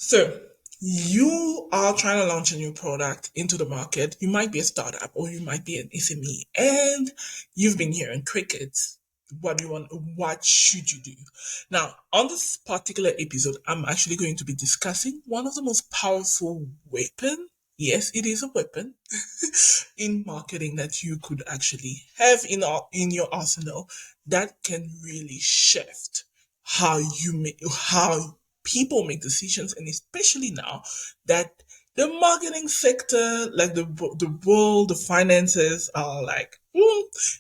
So you are trying to launch a new product into the market. You might be a startup or you might be an SME and you've been hearing crickets. What do you want? What should you do? Now, on this particular episode, I'm actually going to be discussing one of the most powerful weapon. Yes, it is a weapon in marketing that you could actually have in your arsenal that can really shift how people make decisions, and especially now that the marketing sector, like the world, the finances are like,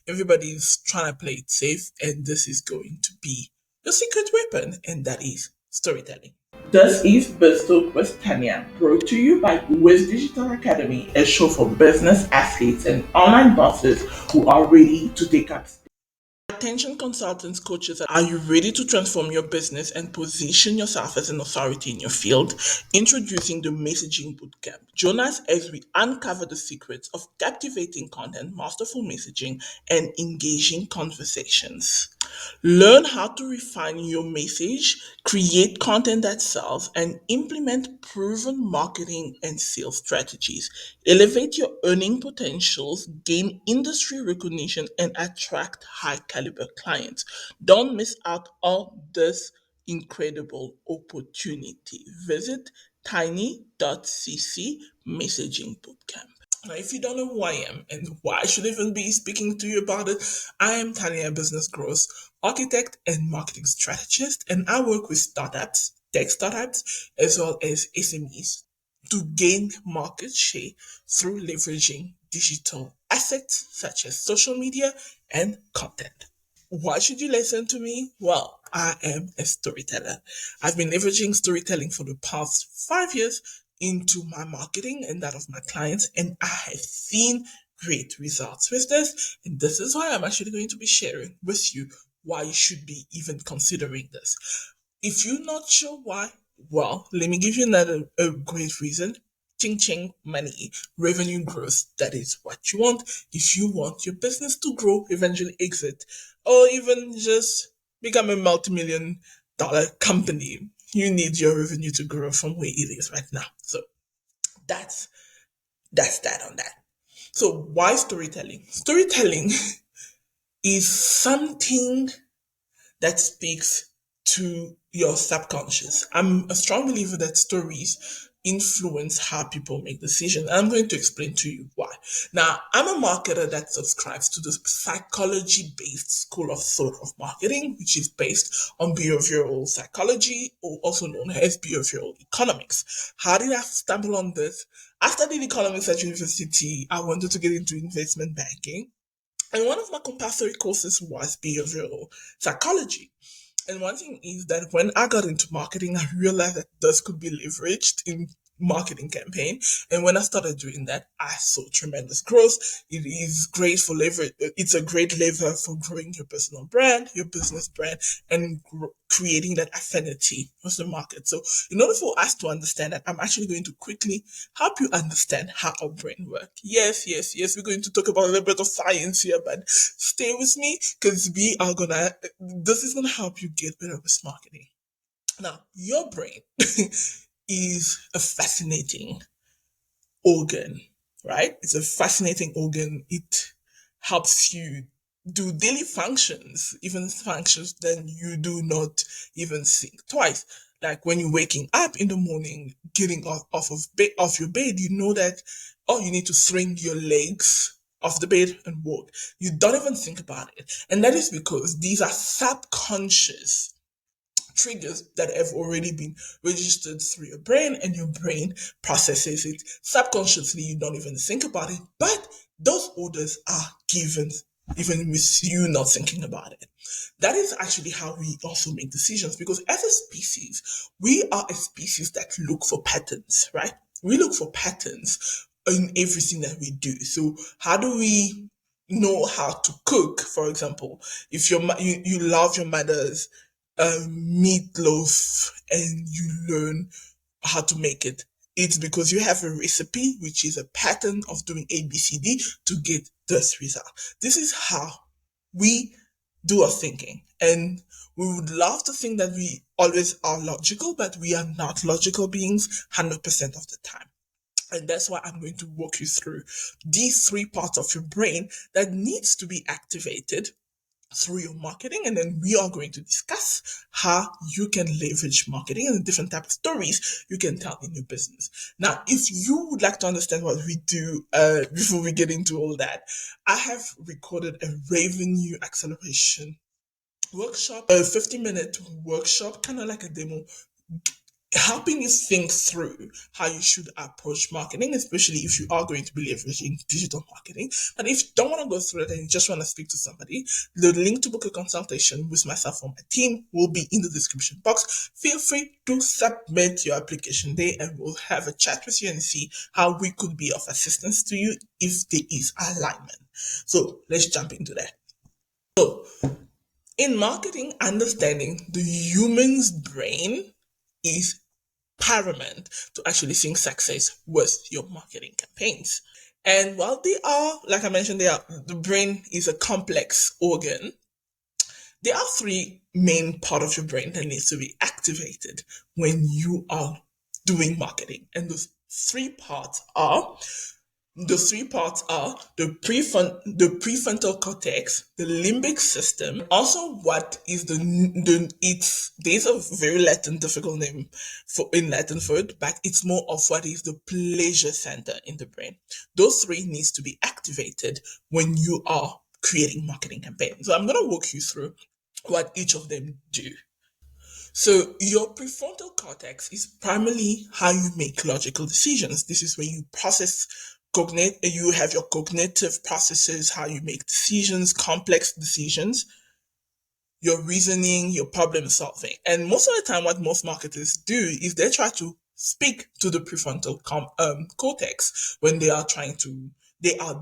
everybody's trying to play it safe, and this is going to be the secret weapon, and that is storytelling. This is Bristol with Tanya, brought to you by Wiz Digital Academy, a show for business athletes and online bosses who are ready to take up. Attention consultants, coaches, are you ready to transform your business and position yourself as an authority in your field? Introducing the Messaging Bootcamp. Join us as we uncover the secrets of captivating content, masterful messaging, and engaging conversations. Learn how to refine your message, create content that sells, and implement proven marketing and sales strategies. Elevate your earning potentials, gain industry recognition, and attract high caliber clients. Don't miss out on this incredible opportunity. Visit tiny.cc messaging bootcamp. Now, if you don't know who I am and why I should even be speaking to you about it, I am Tanya, a business growth architect and marketing strategist, and I work with startups, tech startups, as well as SMEs to gain market share through leveraging digital assets such as social media and content. Why should you listen to me? Well, I am a storyteller. I've been leveraging storytelling for the past 5 years into my marketing and that of my clients, and I have seen great results with this. And this is why I'm actually going to be sharing with you why you should be even considering this. If you're not sure why, well, let me give you another a great reason. Ching ching money, revenue growth. That is what you want. If you want your business to grow, eventually exit, or even just become a multi-million dollar company, you need your revenue to grow from where it is right now. So that's that's that on that. So why storytelling? Storytelling is something that speaks to your subconscious. I'm a strong believer that stories influence how people make decisions. I'm going to explain to you why. Now, I'm a marketer that subscribes to the psychology based school of thought of marketing, which is based on behavioral psychology, or also known as behavioral economics. How did I stumble on this? I studied economics at university. I wanted to get into investment banking. And one of my compulsory courses was behavioral psychology. And one thing is that when I got into marketing, I realized that this could be leveraged in marketing campaign. And when I started doing that, I saw tremendous growth. It is great for lever. It's a great lever for growing your personal brand, your business brand, and creating that affinity with the market. So in order for us to understand that, I'm actually going to quickly help you understand how our brain works. Yes, yes, yes. We're going to talk about a little bit of science here, but stay with me because this is gonna help you get better with marketing. Now, your brain is a fascinating organ, right? It's a fascinating organ. It helps you do daily functions, even functions that you do not even think twice. Like when you're waking up in the morning, getting off your bed, you know that you need to swing your legs off the bed and walk. You don't even think about it, and that is because these are subconscious triggers that have already been registered through your brain, and your brain processes it subconsciously. You don't even think about it, but those orders are given even with you not thinking about it. That is actually how we also make decisions, because as a species, we are a species that look for patterns, right? We look for patterns in everything that we do. So how do we know how to cook? For example, if you love your mother's meatloaf and you learn how to make it, it's because you have a recipe, which is a pattern of doing ABCD to get this result. This is how we do our thinking. And we would love to think that we always are logical, but we are not logical beings 100% of the time. And that's why I'm going to walk you through these three parts of your brain that needs to be activated through your marketing. And then we are going to discuss how you can leverage marketing and the different type of stories you can tell in your business. Now, if you would like to understand what we do before we get into all that, I have recorded a revenue acceleration workshop, a 50-minute workshop, kind of like a demo, helping you think through how you should approach marketing, especially if you are going to be leveraging digital marketing. But if you don't want to go through it and you just want to speak to somebody, the link to book a consultation with myself or my team will be in the description box. Feel free to submit your application there and we'll have a chat with you and see how we could be of assistance to you if there is alignment. So let's jump into that. So in marketing, understanding the human's brain is paramount to actually seeing success with your marketing campaigns. And while they are, like I mentioned, the brain is a complex organ. There are three main part of your brain that needs to be activated when you are doing marketing. And those three parts are the prefrontal cortex, the limbic system. Also, what is there's a very Latin difficult name in Latin for it, but it's more of what is the pleasure center in the brain. Those three needs to be activated when you are creating marketing campaigns. So I'm gonna walk you through what each of them do. So your prefrontal cortex is primarily how you make logical decisions. This is where you you have your cognitive processes, how you make decisions, complex decisions, your reasoning, your problem solving. And most of the time, what most marketers do is they try to speak to the prefrontal cortex when they are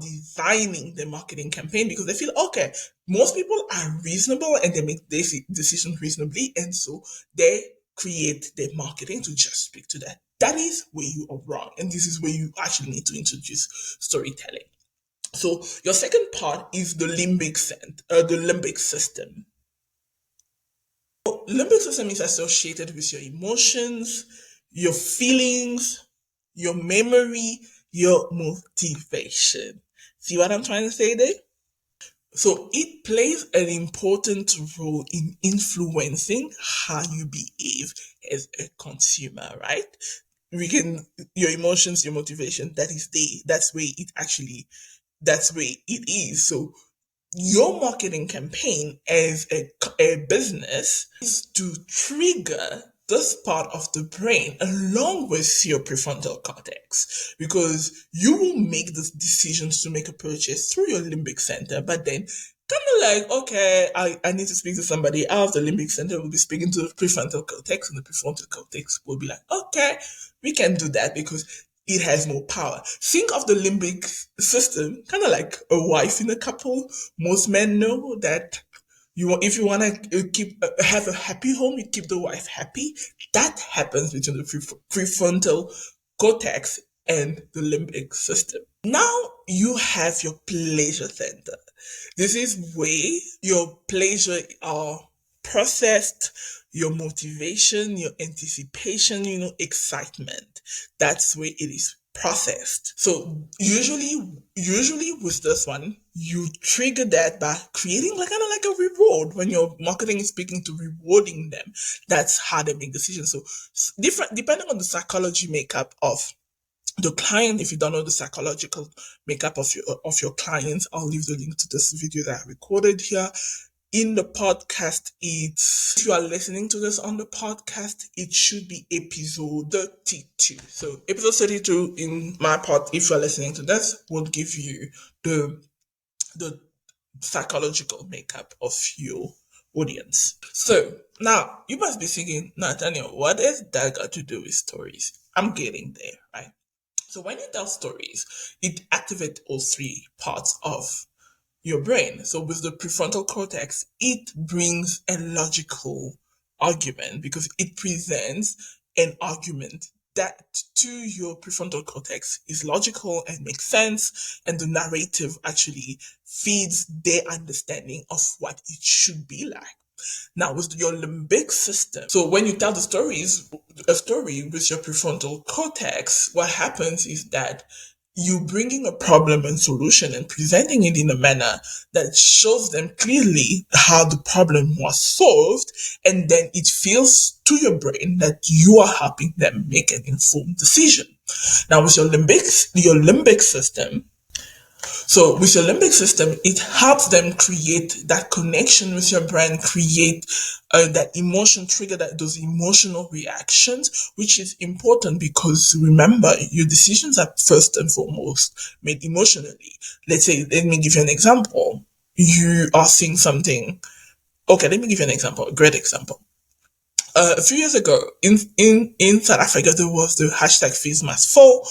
designing the marketing campaign, because they feel, okay, most people are reasonable and they make their decisions reasonably. And so they create their marketing to just speak to that. That is where you are wrong. And this is where you actually need to introduce storytelling. So your second part is the limbic system. Limbic system is associated with your emotions, your feelings, your memory, your motivation. See what I'm trying to say there? So it plays an important role in influencing how you behave as a consumer, right? Your emotions, your motivation, that's where it is. So your marketing campaign as a business is to trigger this part of the brain along with your prefrontal cortex, because you will make the decisions to make a purchase through your limbic center, but then kind of like, okay, I need to speak to somebody else. The limbic center will be speaking to the prefrontal cortex, and the prefrontal cortex will be like, okay, we can do that because it has more power. Think of the limbic system kind of like a wife in a couple. Most men know that if you want to have a happy home, you keep the wife happy. That happens between the prefrontal cortex and the limbic system. Now you have your pleasure center. This is where your pleasure are processed, your motivation, your anticipation, excitement. That's where it is processed. So usually with this one, you trigger that by creating kind of like a reward. When your marketing is speaking to rewarding them, that's how they make decisions. So different depending on the psychology makeup of the client. If you don't know the psychological makeup of your clients, I'll leave the link to this video that I recorded here. In the podcast, if you are listening to this on the podcast, it should be episode 32. So episode 32 in my part, if you are listening to this, will give you the psychological makeup of your audience. So now you must be thinking, Nathaniel, what has that got to do with stories? I'm getting there, right? So when you tell stories, it activates all three parts of your brain. So with the prefrontal cortex, it brings a logical argument because it presents an argument that to your prefrontal cortex is logical and makes sense, and the narrative actually feeds their understanding of what it should be like. Now, with your limbic system, so when you tell a story with your prefrontal cortex, what happens is that you bringing a problem and solution and presenting it in a manner that shows them clearly how the problem was solved, and then it feels to your brain that you are helping them make an informed decision. Now, with your limbic system, so with your limbic system, it helps them create that connection with your brain, create that emotion, trigger those emotional reactions, which is important because remember, your decisions are first and foremost made emotionally. Let's say, let me give you an example. You are seeing something. Okay, let me give you an example, a great example. A few years ago, in South Africa, there was the hashtag Fees Must Fall,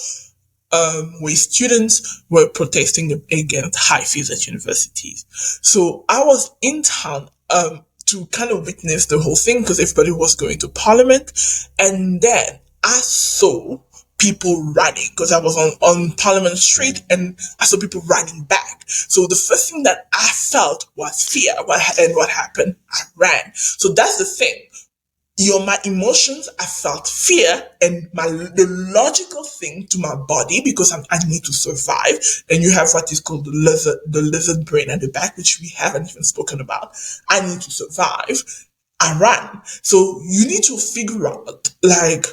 where students were protesting against high fees at universities. So I was in town to kind of witness the whole thing because everybody was going to parliament. And then I saw people running because I was on Parliament Street and I saw people running back. So the first thing that I felt was fear. What happened? I ran. So that's the thing. My emotions, I felt fear, and the logical thing to my body, because I need to survive. And you have what is called the lizard brain at the back, which we haven't even spoken about. I need to survive. I ran. So you need to figure out, like,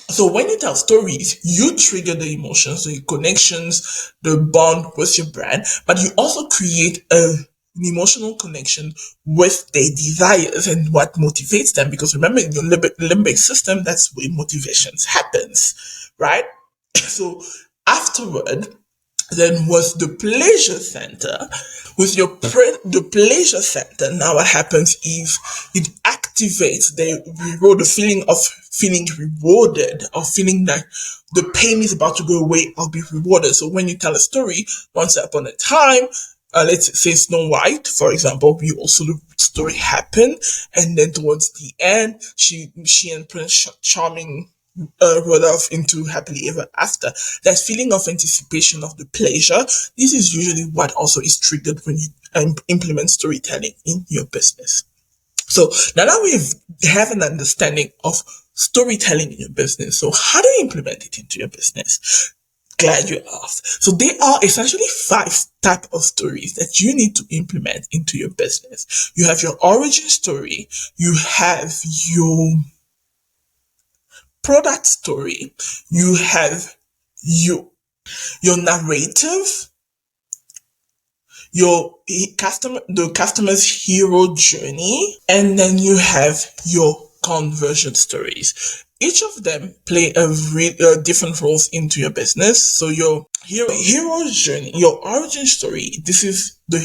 so when you tell stories, you trigger the emotions, the connections, the bond with your brand, but you also create an emotional connection with their desires and what motivates them. Because remember, in your limbic system, that's where motivations happens, right? So afterward, then was the pleasure center. With the pleasure center, now what happens is it activates the feeling of feeling rewarded, or feeling like the pain is about to go away, I'll be rewarded. So when you tell a story, once upon a time, let's say Snow White, for example, we also the story happened, and then towards the end, she and Prince Charming rode off into happily ever after. That feeling of anticipation of the pleasure, this is usually what also is triggered when you implement storytelling in your business. So now that we have an understanding of storytelling in your business, so how do you implement it into your business? Glad you asked. So there are essentially 5 types of stories that you need to implement into your business. You have your origin story, you have your product story, you have your narrative, the customer's hero journey, and then you have your conversion stories. Each of them play different roles into your business. So your hero's journey, your origin story, this is the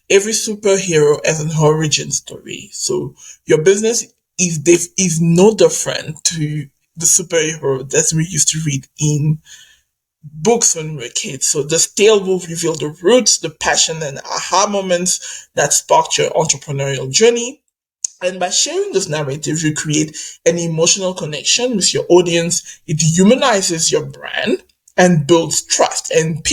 every superhero has an origin story. So your business is no different to the superhero that we used to read in books when we were kids. So this tale will reveal the roots, the passion, and aha moments that sparked your entrepreneurial journey. And by sharing this narrative, you create an emotional connection with your audience. It humanizes your brand and builds trust. And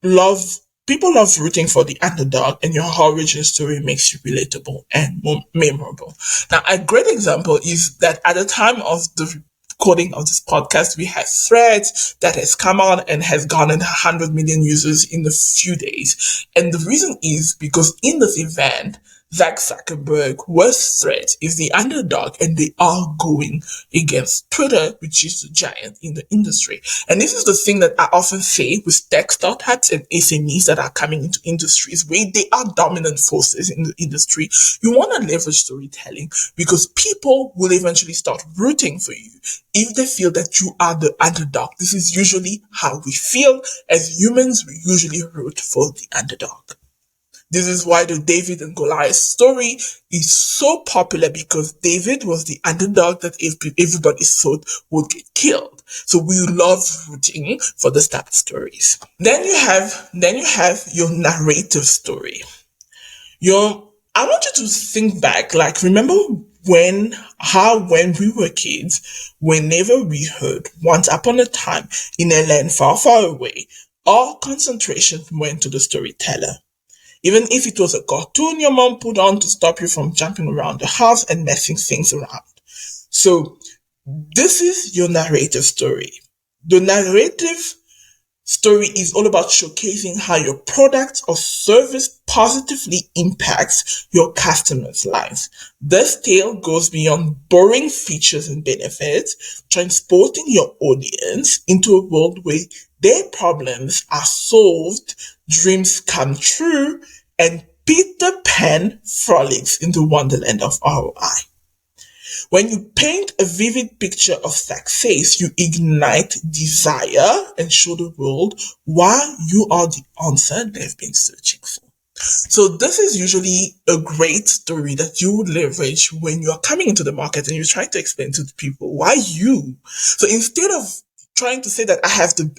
love people love rooting for the underdog, and your origin story makes you relatable and more memorable. Now, a great example is that at the time of the recording of this podcast, we have Threads that has come out and has garnered 100 million users in a few days. And the reason is because in this event, Zach Zuckerberg was Threads is the underdog, and they are going against Twitter, which is the giant in the industry. And this is the thing that I often say with tech startups and SMEs that are coming into industries where they are dominant forces in the industry. You want to leverage storytelling because people will eventually start rooting for you if they feel that you are the underdog. This is usually how we feel as humans. We usually root for the underdog. This is why the David and Goliath story is so popular, because David was the underdog that everybody thought would get killed. So we love rooting for the type of stories. Then you have your narrative story. I want you to think back, like remember when we were kids, whenever we heard once upon a time in a land far, far away, our concentration went to the storyteller. even if it was a cartoon your mom put on to stop you from jumping around the house and messing things around. So this is your narrative story. The narrative story is all about showcasing how your product or service positively impacts your customers' lives. This tale goes beyond boring features and benefits, transporting your audience into a world where their problems are solved, dreams come true, and Peter Pan frolics in the wonderland of ROI. When you paint a vivid picture of success, you ignite desire and show the world why you are the answer they've been searching for. So this is usually a great story that you would leverage when you are coming into the market and you're trying to explain to the people why you. So instead of trying to say that I have to,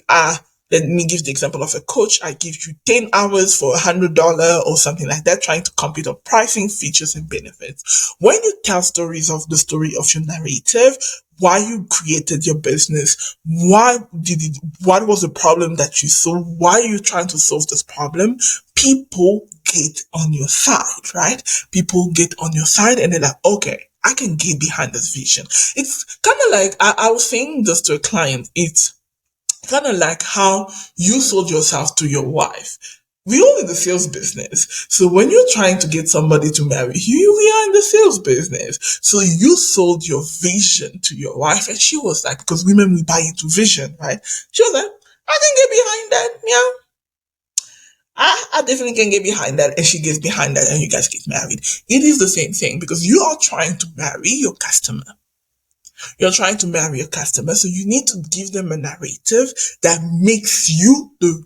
let me give the example of a coach. I give you 10 hours for $100 or something like that, trying to compete on pricing, features, and benefits. When you tell stories of the story of your narrative, why you created your business, what was the problem that you saw, why are you trying to solve this problem, people get on your side, right? People get on your side and they're like, okay, I can get behind this vision. It's kind of like, I was saying this to a client, it's kind of like how you sold yourself to your wife. We all in the sales business. So when you're trying to get somebody to marry you, we are in the sales business. So you sold your vision to your wife and she was like, because women, we buy into vision, right? She was like, I can get behind that. Yeah. I definitely can get behind that. And she gets behind that and you guys get married. It is the same thing because you are trying to marry your customer. You're trying to marry a customer, so you need to give them a narrative that makes you the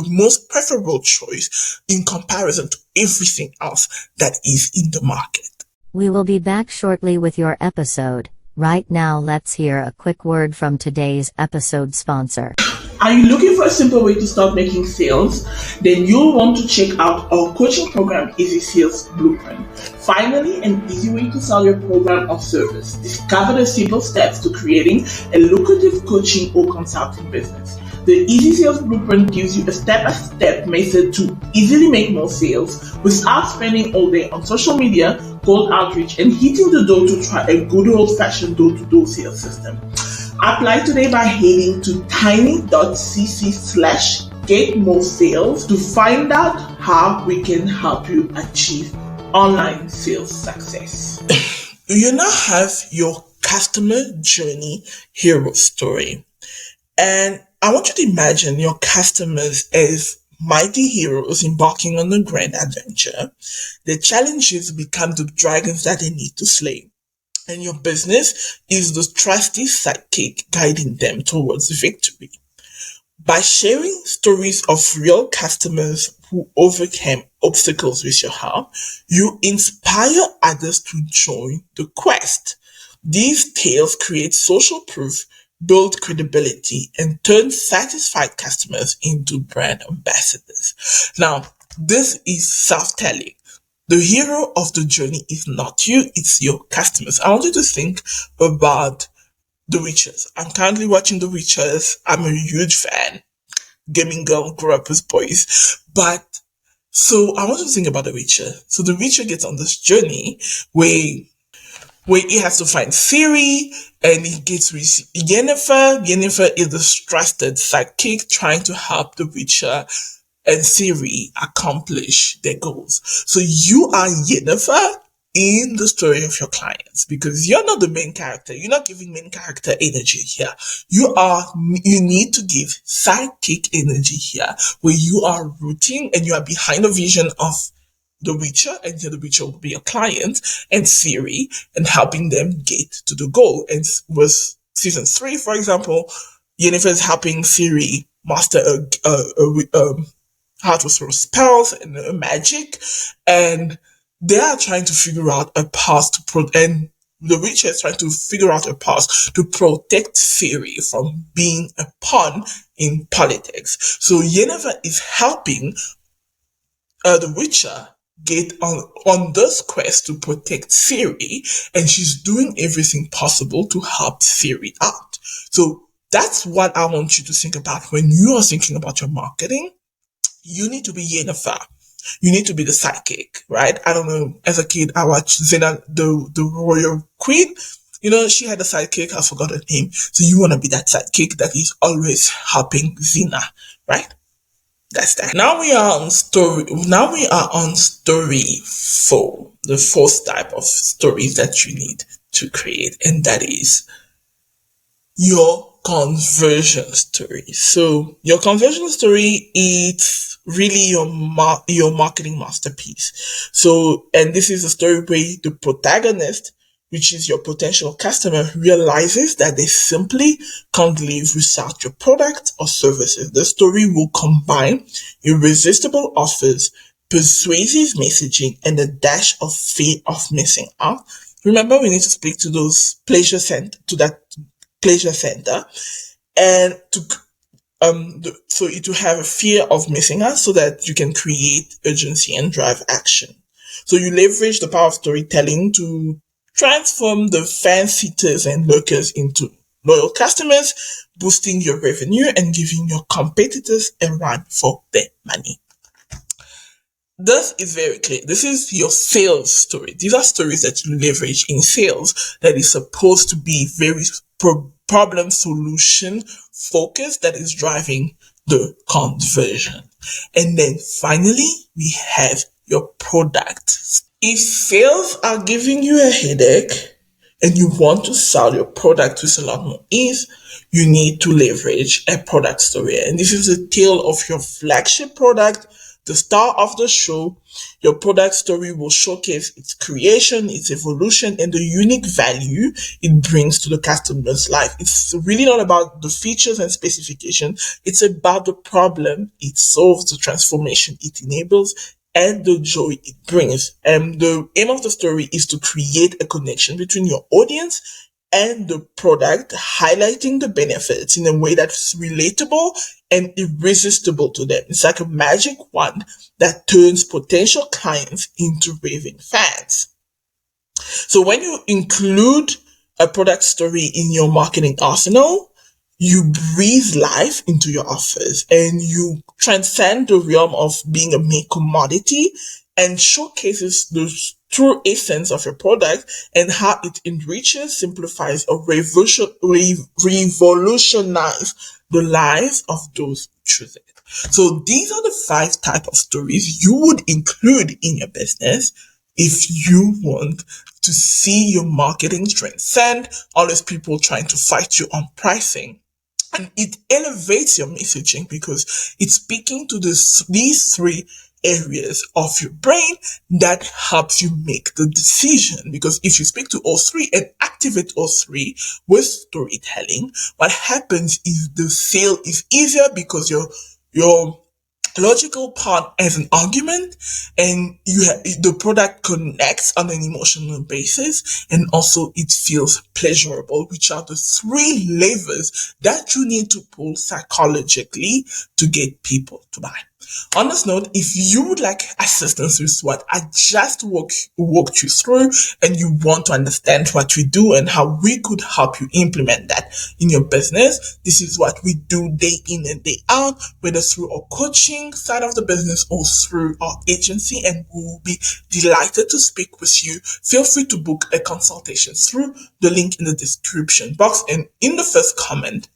most preferable choice in comparison to everything else that is in the market. We will be back shortly with your episode. Right now, let's hear a quick word from today's episode sponsor. Are you looking for a simple way to start making sales? Then you'll want to check out our coaching program, Easy Sales Blueprint. Finally, an easy way to sell your program or service. Discover the simple steps to creating a lucrative coaching or consulting business. The Easy Sales Blueprint gives you a step-by-step method to easily make more sales without spending all day on social media, cold outreach, and hitting the door to try a good old-fashioned door-to-door sales system. Apply today by heading to tiny.cc/getmoresales to find out how we can help you achieve online sales success. You now have your customer journey hero story. And I want you to imagine your customers as mighty heroes embarking on a grand adventure. Their challenges become the dragons that they need to slay. And your business is the trusty sidekick guiding them towards victory. By sharing stories of real customers who overcame obstacles with your help, you inspire others to join the quest. These tales create social proof, build credibility, and turn satisfied customers into brand ambassadors. Now, this is self-telling. The hero of the journey is not you, it's your customers. I want you to think about The Witches. I'm currently watching The Witches. I'm a huge fan. Gaming girl, grew up with boys. But, so I want you to think about The Witcher. So The Witcher gets on this journey where he has to find Ciri and he gets with Yennefer. Yennefer is the trusted sidekick trying to help The Witcher and Ciri accomplish their goals. So you are Yennefer in the story of your clients because you're not the main character. You're not giving main character energy here. You need to give sidekick energy here where you are rooting and you are behind the vision of the Witcher, and the Witcher will be your client, and Ciri, and helping them get to the goal. And with season 3, for example, Yennefer is helping Ciri master how to throw spells and magic, and they are trying to figure out a path and the Witcher is trying to figure out a path to protect Ciri from being a pawn in politics. So Yennefer is helping the Witcher get on this quest to protect Ciri, and she's doing everything possible to help Ciri out. So that's what I want you to think about when you are thinking about your marketing. You need to be Yennefer. You need to be the sidekick, right? I don't know. As a kid, I watched Xena, the royal queen. You know, she had a sidekick. I forgot her name. So you want to be that sidekick that is always helping Xena, right? That's that. Now we are on story. Now we are on story four, the fourth type of stories that you need to create, and that is your conversion story. So your conversion story is really your marketing masterpiece. So, and this is a story where the protagonist, which is your potential customer, realizes that they simply can't live without your product or services. The story will combine irresistible offers, persuasive messaging, and a dash of fear of missing out. Remember, we need to speak to those to that pleasure center, and to so it will have a fear of missing out so that you can create urgency and drive action. So you leverage the power of storytelling to transform the fan seaters and lurkers into loyal customers, boosting your revenue and giving your competitors a run for their money. This is very clear. This is your sales story. These are stories that you leverage in sales that is supposed to be very problem solution focused, that is driving the conversion. And then finally, we have your product. If sales are giving you a headache and you want to sell your product with a lot more ease, you need to leverage a product story. And this is the tale of your flagship product, the star of the show. Your product story will showcase its creation, its evolution, and the unique value it brings to the customer's life. It's really not about the features and specifications. It's about the problem it solves, the transformation it enables, and the joy it brings. And the aim of the story is to create a connection between your audience and the product, highlighting the benefits in a way that's relatable and irresistible to them. It's like a magic wand that turns potential clients into raving fans. So when you include a product story in your marketing arsenal, you breathe life into your offers and you transcend the realm of being a mere commodity and showcases the true essence of your product and how it enriches, simplifies, or revolutionize the lives of those who choose it. So these are the 5 types of stories you would include in your business if you want to see your marketing transcend all these people trying to fight you on pricing. And it elevates your messaging because it's speaking to these 3 areas of your brain that helps you make the decision. Because if you speak to all 3 and activate all 3 with storytelling, what happens is the sale is easier because your logical part as an argument, and the product connects on an emotional basis, and also it feels pleasurable, which are the 3 levers that you need to pull psychologically to get people to buy. On this note, if you would like assistance with what I just walked you through, and you want to understand what we do and how we could help you implement that in your business, this is what we do day in and day out, whether through our coaching side of the business or through our agency, and we will be delighted to speak with you. Feel free to book a consultation through the link in the description box and in the first comment,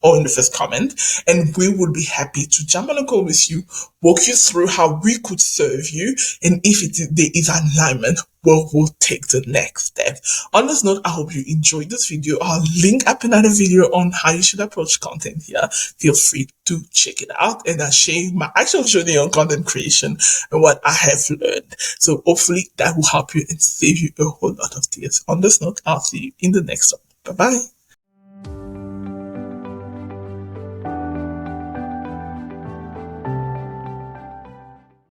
and we would be happy to jump on a call with you, walk you through how we could serve you, and if there is alignment, we'll take the next step. On this note, I hope you enjoyed this video. I'll link up another video on how you should approach content here. Feel free to check it out, and I'll share my actual journey on content creation and what I have learned. So hopefully that will help you and save you a whole lot of tears. On this note, I'll see you in the next one. Bye bye.